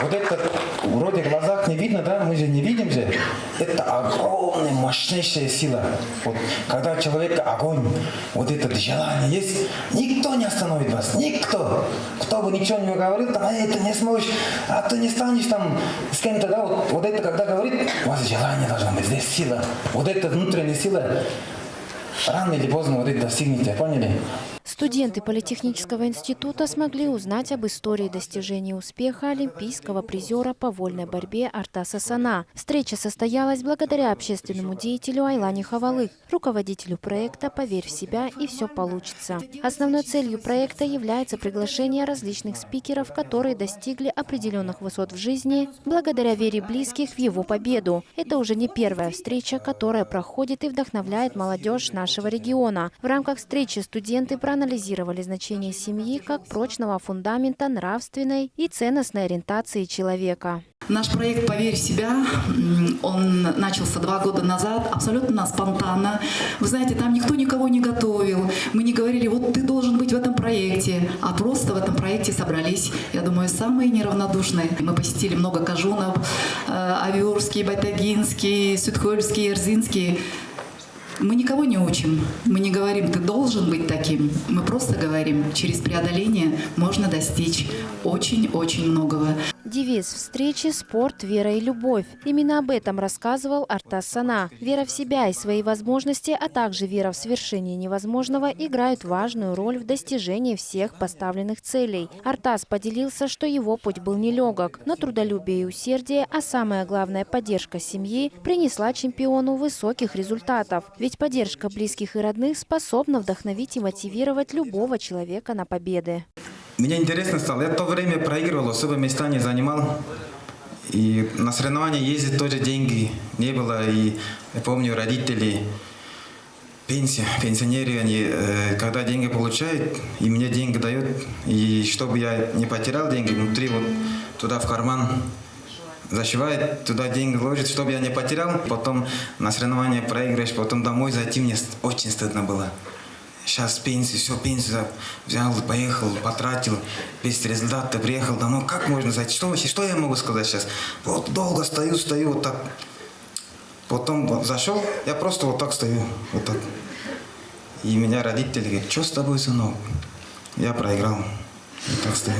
Вот это вроде в глазах не видно, да, мы же не видим же. Это огромная, мощнейшая сила. Вот, когда у человека огонь, вот это желание есть, никто не остановит вас, никто. Кто бы ничего не говорил, там, это не сможешь, а ты не станешь там с кем-то, да, вот это когда говорит, у вас желание должно быть, здесь сила. Вот эта внутренняя сила, рано или поздно вот это достигнете, поняли? Студенты Политехнического института смогли узнать об истории достижения успеха олимпийского призера по вольной борьбе Артаса Сана. Встреча состоялась благодаря общественному деятелю Айлане Хавалык, руководителю проекта «Поверь в себя и все получится». Основной целью проекта является приглашение различных спикеров, которые достигли определенных высот в жизни благодаря вере близких в его победу. Это уже не первая встреча, которая проходит и вдохновляет молодежь нашего региона. В рамках встречи студенты проанализировали значение семьи как прочного фундамента нравственной и ценностной ориентации человека. Наш проект «Поверь в себя», он начался 2 года назад, абсолютно спонтанно. Вы знаете, там никто никого не готовил. Мы не говорили, вот ты должен быть в этом проекте, а просто в этом проекте собрались, я думаю, самые неравнодушные. Мы посетили много кажунов, Аверский, Байтагинский, Сюдхольский, Эрзинский. Мы никого не учим, мы не говорим, ты должен быть таким. Мы просто говорим, через преодоление можно достичь очень-очень многого. Девиз встречи «Спорт, вера и любовь». Именно об этом рассказывал Артас Сана. Вера в себя и свои возможности, а также вера в свершение невозможного играют важную роль в достижении всех поставленных целей. Артас поделился, что его путь был нелегок, но трудолюбие и усердие, а самое главное – поддержка семьи, принесла чемпиону высоких результатов. Ведь поддержка близких и родных способна вдохновить и мотивировать любого человека на победы. Мне интересно стало, я в то время проигрывал, особо места не занимал. И на соревнования ездить тоже деньги не было. И я помню, родители, пенсионеры, они, когда деньги получают, и мне деньги дают, и чтобы я не потерял деньги, внутри вот туда в карман зашивает, туда деньги ложит, чтобы я не потерял. Потом на соревнования проиграешь, потом домой зайти мне очень стыдно было. Сейчас пенсию взял, поехал, потратил, без результата приехал домой. Как можно зайти? Что я могу сказать сейчас? Вот долго стою, вот так. Потом зашел, я просто вот так стою, вот так. И меня родители говорят, что с тобой, сынок? Я проиграл, вот так стою.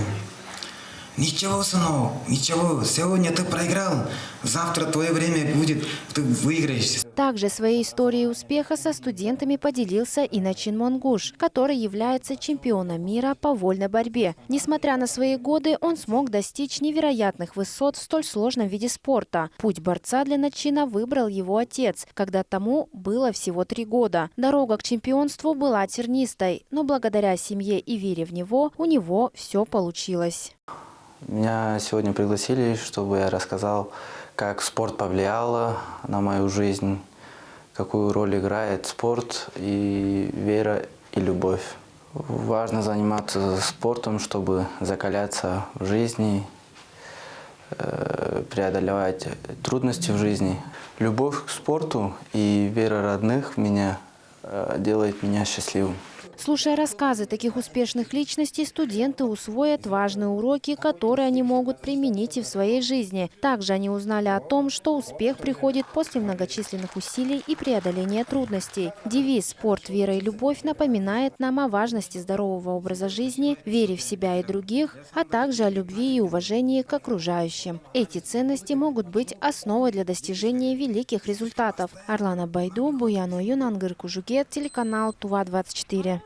Ничего, сынок, ничего, сегодня ты проиграл, завтра твое время будет, ты выиграешь. Также своей историей успеха со студентами поделился и Начин Монгуш, который является чемпионом мира по вольной борьбе. Несмотря на свои годы, он смог достичь невероятных высот в столь сложном виде спорта. Путь борца для Начина выбрал его отец, когда тому было всего 3 года. Дорога к чемпионству была тернистой, но благодаря семье и вере в него, у него все получилось. Меня сегодня пригласили, чтобы я рассказал, как спорт повлиял на мою жизнь, какую роль играет спорт и вера и любовь. Важно заниматься спортом, чтобы закаляться в жизни, преодолевать трудности в жизни. Любовь к спорту и вера родных в меня делает меня счастливым. Слушая рассказы таких успешных личностей, студенты усвоят важные уроки, которые они могут применить и в своей жизни. Также они узнали о том, что успех приходит после многочисленных усилий и преодоления трудностей. Девиз «Спорт, вера и любовь» напоминает нам о важности здорового образа жизни, вере в себя и других, а также о любви и уважении к окружающим. Эти ценности могут быть основой для достижения великих результатов. Арлана Байду, Буяно Юнангыр Кужугет, телеканал Тува-24.